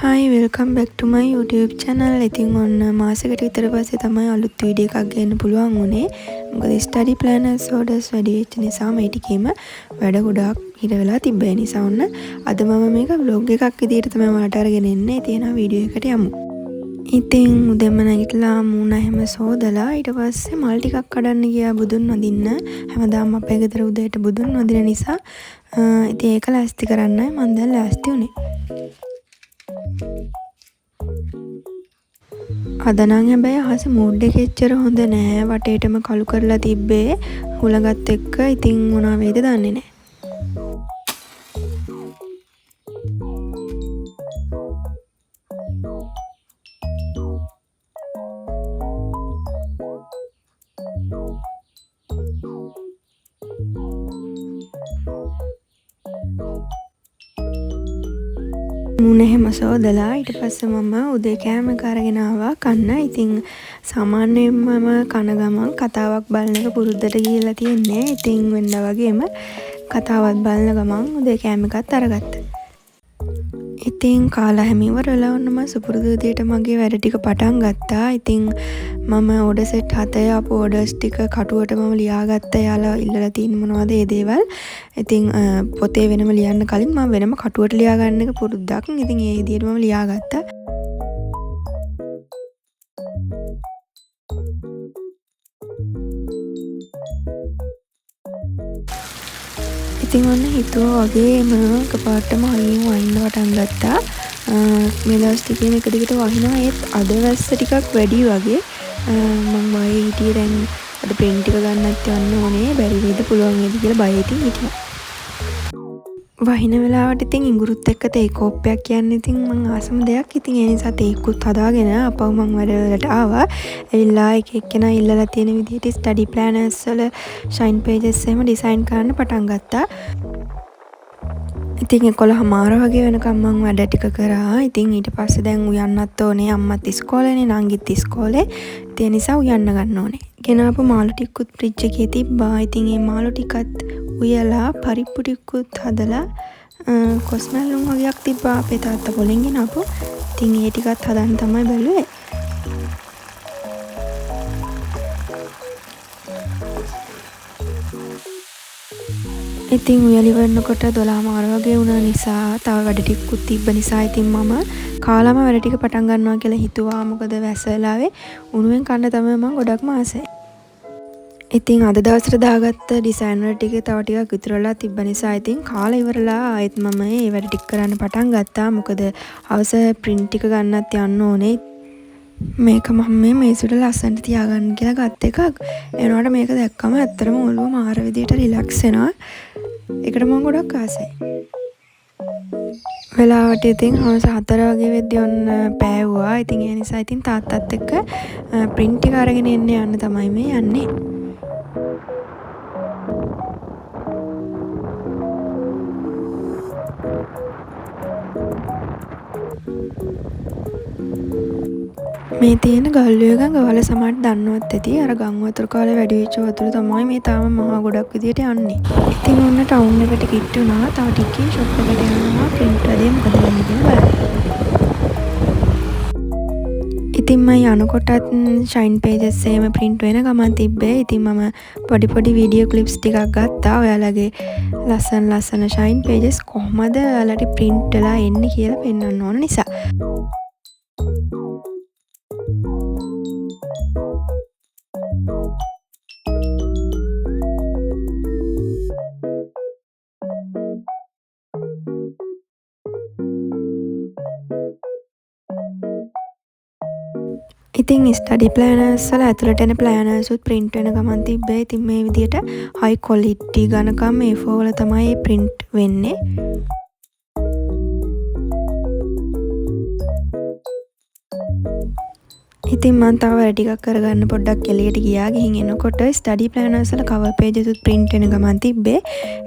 Hi, welcome back to my YouTube channel. ඉතින් ඔන්න මාසෙකට විතර පස්සේ තමයි අලුත් වීඩියෝ එකක් ගන්න පුළුවන් වුණේ. මොකද study planners orders වැඩි වෙච්ච නිසා මේ ටිකේම වැඩ ගොඩාක් හිර වෙලා තිබ්බ නිසා ඔන්න අද මම මේක vlog එකක් විදිහට තමයි ඔයාලට අරගෙන එන්නේ. ඉතින් වීඩියෝ එකට යමු. ඉතින් උදේම නැගිටලා මූණ හැම සෝදලා ඊට පස්සේ මල් ටිකක් කඩන්න ගියා බුදුන් වඳින්න. හැමදාම අපේ ගෙදර උදේට බුදුන් වඳින නිසා ඉතින් ඒක ලෑස්ති කරන්නයි මම දැන් ලෑස්ති වුණේ. අද නම් හැබැයි අහස මූඩ් එක එච්චර හොඳ නෑ. වටේටම කළු කරලා තිබ්බේ හුලඟත් එක්ක. ඉතින් මොනවා වේද දන්නේ නෑ. මුණ එහෙම සෝදලා ඊට පස්සේ මම උදේ කෑම කරගෙන ආවා කන්න. ඉතින් සාමාන්‍යයෙන් මම කන ගමන් කතාවක් බලන එක පුරුද්දට ගිහලා තියෙන්නේ. ඉතින් වෙන්න වගේම කතාවක් බලන ගමන් උදේ කෑම එකත් අරගත්තා. ඉතින් කාලා හැම ඉවරලා වුණම සුපුරුදු විදියට මගේ වැඩ ටික පටන් ගත්තා. ඉතින් මම ඕඩර් සෙට් 7 ආපු ඕඩර්ස් ටික කටුවට මම ලියාගත්තා. යාලා ඉල්ලලා තියෙන මොනවද ඒ දේවල්. ඉතින් පොතේ වෙනම ලියන්න කලින් මම වෙනම කටුවට ලියා ගන්න එක පුරුද්දක්. ඉතින් ඒ විදියට මම ලියාගත්තා. ඉතින් ඔන්න හිතුවා වගේම එකපාරටම හයියෙන් වහින්න පටන් ගත්තා. මේ දවස් ටිකේම එක දිගට වහිනවා. ඒත් අද වැස්ස ටිකක් වැඩි වගේ. මම වහේ හිටියේ දැන් අද ප්‍රින්ට් ටික ගන්නත් යන්න ඕනේ. බැරි වේද පුළුවන් වේද කියලා බය හිතින් හිටියා. වහින වෙලාවට ඉතින් ඉඟුරුත් එක්ක තේ කෝප්පයක් කියන්නේ ඉතින් මං ආසම දෙයක්. ඉතින් ඒ නිසා තේකුත් හදාගෙන අපව මං වැඩවලට ආවා. ඇවිල්ලා එක එක්කෙනා ඉල්ලලා තියෙන විදිහට ස්ටඩි ප්ලෑනර්ස් වල ෂයින් පේජස් එහෙම ඩිසයින් කරන්න පටන් ගත්තා. ඉතින් 11:00 වගේ වෙනකම් මං වැඩ ටික කරා. ඉතින් ඊට පස්සේ දැන් උයන්නත් ඕනේ. අම්මත් ඉස්කෝලේනේ, නංගිත් ඉස්කෝලේ. ඒ නිසා උයන්න ගන්න ඕනේ. ගෙනාපු මාළු ටිකකුත් ෆ්‍රිජ් එකේ තිබ්බා. ඉතින් මේ මාළු ටිකත් උයලා පරිප්පු ටිකකුත් හදලා කොස්මැල්ලුම් වගේක් තිබ්බා අපේ තාත්තා පොලෙන් ගෙනාපු. ඉතින් ඒ ටිකත් හදන්න තමයි බැලුවේ. ඉතින් උයලි වෙනකොට 12:00 වගේ වුණා නිසා තව වැඩ ටිකකුත් තිබ්බ නිසා ඉතින් මම කාලම වැඩ ටික පටන් ගන්නවා කියලා හිතුවා. මොකද වැසලාවේ උණුවෙන් කන්න තමයි මම ගොඩක්ම ආසයි. ඉතින් අද දවසට දාගත්ත ඩිසයිනර් ටික තව ටිකක් විතරලා තිබ්බ නිසා ඉතින් කාලා ඉවරලා ආයෙත් මම මේ වැඩ ටික කරන්න පටන් ගත්තා. මොකද හවස ප්‍රින්ට් ටික ගන්නත් යන්න ඕනේ. මේක මම මේ මේසෙට ලස්සනට තියාගන්න කියලා ගත්ත එකක්. එනකොට මේක දැක්කම ඇත්තටම ඔළුව මාර විදියට රිලැක්ස් වෙනවා. ඒකට මම ගොඩක් ආසයි. වෙලාවට ඉතින් හවස 4 වගේ වෙද්දී ඔන්න පෑවුවා. ඉතින් ඒ නිසා ඉතින් තාත්තත් එක්ක ප්‍රින්ට් ටික අරගෙන යන්න තමයි මේ යන්නේ. මේ තියෙන ගල්ුවේ ගඟ වල සමහරට දන්නවත් ඇති. අර ගම් වතුර කාලේ වැඩි වෙච්ච වතුර තමයි මේ තාම මහා ගොඩක් විදියට යන්නේ. ඉතින් ඔන්න ටවුන් එකට කිට්ටු වුණා. තව ටිකකින් ෂොප් එකට යනවා ප්‍රින්ට් වැඩේ මොකද වෙන්නේ කියලා බලන්න. ඉතින් මම යනකොටත් ෂයින් පේජස් එහෙම ප්‍රින්ට් වෙන ගමන් තිබ්බේ. ඉතින් මම පොඩි වීඩියෝ ක්ලිප්ස් ටිකක් ගත්තා. ඔයාලගේ ලස්සන ෂයින් පේජස් කොහමද ඔයාලට ප්‍රින්ට් වෙලා එන්නේ කියලා පෙන්වන්න ඕන නිසා. ඉතින් ස්ටඩි ප්ලෑනර්ස් වල ඇතුළට එන ප්ලෑනර්ස් උත් ප්‍රින්ට් වෙන ගමන් තිබ්බේ. ඉතින් මේ විදියට හයි ක්වොලිටි ගණකම් A4 වල තමයි ප්‍රින්ට් වෙන්නේ. ඉතින් මම තව වැඩ ටිකක් කරගන්න පොඩ්ඩක් එළියට ගියා. ගිහින් එනකොට ස්ටඩි ප්ලෑනර්ස් වල කවර් පේජස් උත් ප්‍රින්ට් වෙන ගමන් තිබ්බේ.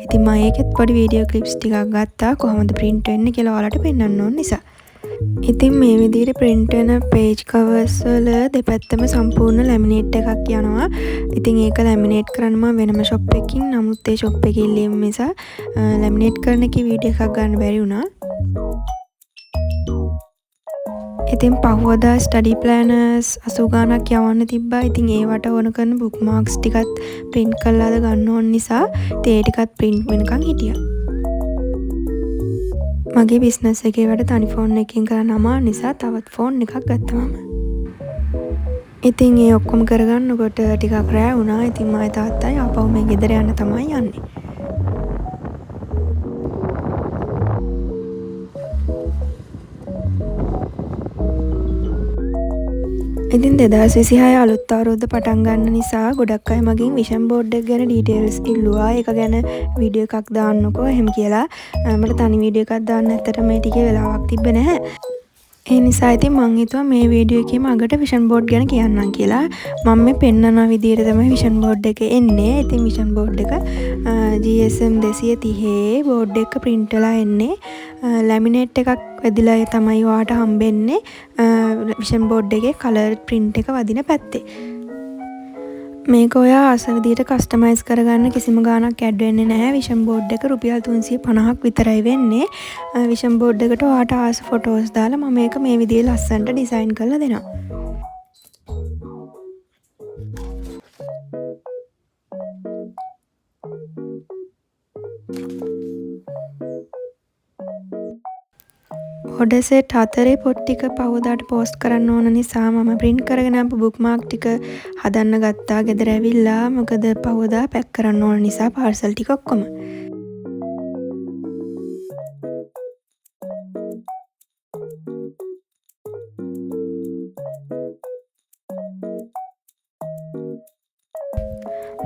ඉතින් මම ඒකෙත් පොඩි වීඩියෝ ක්ලිප්ස් ටිකක් ගත්තා කොහොමද ප්‍රින්ට් වෙන්නේ කියලා ඔයාලට පෙන්වන්න ඕන නිසා. ඉතින් මේ විදිහට print වෙන page covers වල දෙපැත්තම සම්පූර්ණ laminate එකක් යනවා. ඉතින් ඒක laminate කරන්න මම වෙනම shop එකකින් නමුත් ඒ shop එකේ ඉල්ලීම නිසා laminate කරන එකේ වීඩියෝ එකක් ගන්න බැරි වුණා. ඉතින් පහුවදා ස්ටඩි ප්ලෑනර්ස් 80 ගානක් යවන්න තිබ්බා. ඉතින් ඒවට ඕන කරන බුක්මාර්ක්ස් ටිකත් print කරලාද ගන්න ඕන නිසා ඒ ටිකත් print වෙනකන් හිටියා. මගේ බිස්නස් එකේ වැඩ තනි ෆෝන් එකකින් කරන්න අමාරු නිසා තවත් ෆෝන් එකක් ගත්තා මම. ඉතින් ඒ ඔක්කොම කරගන්නකොට ටිකක් රෑ වුණා. ඉතින් මගේ තාත්තයි ආපහු මේ ගෙදර යන්න තමයි යන්නේ. ඉතින් 2026 අලුත් අවුරුද්ද පටන් ගන්න නිසා ගොඩක් අය මගෙන් විෂන් බෝඩ් එක ගැන ඩීටේල්ස් ඉල්ලුවා. ඒක ගැන වීඩියෝ එකක් දාන්නකෝ එහෙම කියලා. මට තනි වීඩියෝ එකක් දාන්න ඇත්තට මේ ටිකේ වෙලාවක් තිබ්බේ නැහැ. ඒ නිසා ඉතින් මං හිතුවා මේ වීඩියෝ එකේම අගට විෂන් බෝඩ් ගැන කියන්නම් කියලා. මම මේ පෙන්නන විදියට තමයි විෂන් බෝඩ් එක එන්නේ. ඉතින් විෂන් බෝඩ් එක GSM 230 බෝඩ් එක print වෙලා එන්නේ. ලැමිනේට් එකක් වැදිලා තමයි ඔයාට හම්බෙන්නේ විෂන් බෝඩ් එකේ කලර් print එක වදින පැත්තේ. මේක ඔයා ආස විදියට කස්ටමයිස් කරගන්න කිසිම ගාණක් ඇඩ් වෙන්නේ නැහැ. විෂන් බෝඩ් එක රුපියල් 350ක් විතරයි වෙන්නේ. විෂන් බෝඩ් එකට ඔයාට ආස ෆොටෝස් දාලා මම මේක මේ විදිහේ ලස්සනට ඩිසයින් කරලා දෙනවා. ඔඩර් සෙට් 4 පොත් ටික පහුවදාට පෝස්ට් කරන්න ඕන නිසා මම print කරගෙන ආපු බුක්මාර්ක් ටික හදන්න ගත්තා. ගෙදර ඇවිල්ලා මොකද පහුවදා පැක් කරන්න ඕන නිසා පාර්සල් ටික ඔක්කොම.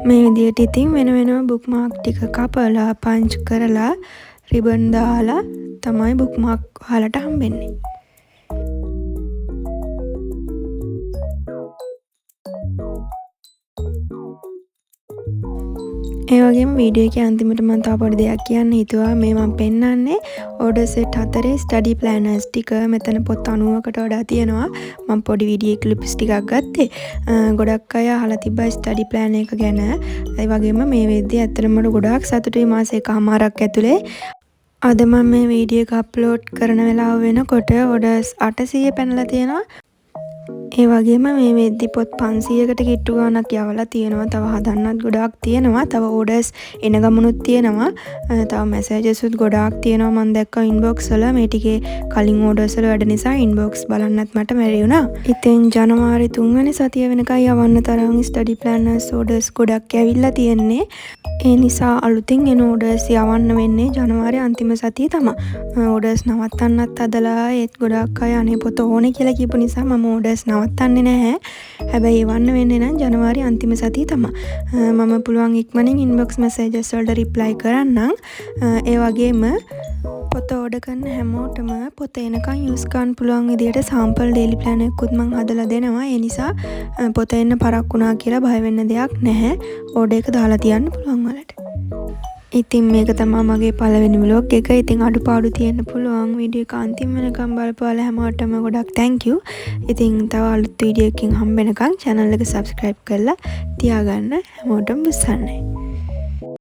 මේ විදියට ඉතින් වෙන වෙනම බුක්මාර්ක් ටික කපලා පංච් කරලා රිබන් දාලා තමයි බුක්මාර්ක් වලට හම්බෙන්නේ. ඒ වගේම වීඩියෝ එකේ අන්තිමට මම තව පොඩි දෙයක් කියන්න හිතුවා. මේ මම පෙන්නන්නේ ඕඩර් සෙට් 4 ස්ටඩි ප්ලෑනර්ස් ටික. මෙතන පොත් 90කට වඩා තියෙනවා. මම පොඩි වීඩියෝ ක්ලිප්ස් ටිකක් ගත්තේ. ගොඩක් අය අහලා තිබ්බා ස්ටඩි ප්ලෑන් එක ගැන. ඒ වගේම මේ වෙද්දී ඇත්තටම ගොඩාක් සතුටුයි මාස එකමාරක් ඇතුලේ. අද මම මේ වීඩියෝ එක අප්ලෝඩ් කරන වෙලාව වෙනකොට ඕඩර්ස් 800 පැනලා තියෙනවා. ඒ වගේම මේ වෙද්දි පොත් 500කට කිට්ටු ගාණක් යවලා තියෙනවා. තව හදන්නත් ගොඩාක් තියෙනවා. තව ඕඩර්ස් එන ගමනුත් තියෙනවා. තව මැසේජස් උත් ගොඩාක් තියෙනවා. මම දැක්කා ඉන්බොක්ස් වල මේ ටිකේ කලින් ඕඩර්ස් වල වැඩ නිසා ඉන්බොක්ස් බලන්නත් මට බැරි වුණා. ඉතින් ජනවාරි 3 වෙනි සතිය වෙනකන් යවන්න තරම් ස්ටඩි ප්ලෑනර්ස් ඕඩර්ස් ගොඩක් ඇවිල්ලා තියෙන්නේ. ඒ නිසා අලුතින් එන ඕඩර්ස් යවන්න වෙන්නේ ජනවාරි අන්තිම සතියේ තමයි. ඕඩර්ස් නවත්තන්නත් හදලා ඒත් ගොඩක් අය අනේ පොත ඕනේ කියලා කියපු නිසා මම ඕඩර්ස් නවත්තන්නේ නැහැ. හැබැයි එවන්න වෙන්නේ නම් ජනවාරි අන්තිම සතියේ තමයි. මම පුළුවන් ඉක්මනින් ඉන්බොක්ස් මැසේජස් වලට රිප්ලයි කරන්නම්. ඒ වගේම පොත ඕඩර් කරන හැමෝටම පොත එනකන් යූස් කරන්න පුළුවන් විදියට සාම්පල් ඩේලි ප්ලෑන් එකකුත් මම හදලා දෙනවා. ඒ නිසා පොත එන්න පරක් වුණා කියලා බය වෙන්න දෙයක් නැහැ. ඕඩර් එක දාලා තියන්න පුළුවන් වලට. ඉතින් මේක තමයි මගේ පළවෙනි vlog එක. ඉතින් අඩුපාඩු තියෙන්න පුළුවන්. වීඩියෝ එක අන්තිම වෙනකම් බලපුවාලා හැමෝටම ගොඩක් thank you. ඉතින් තව අලුත් වීඩියෝ එකකින් හම්බ වෙනකම් channel එක subscribe කරලා තියාගන්න. හැමෝටම බුස්සන්නයි.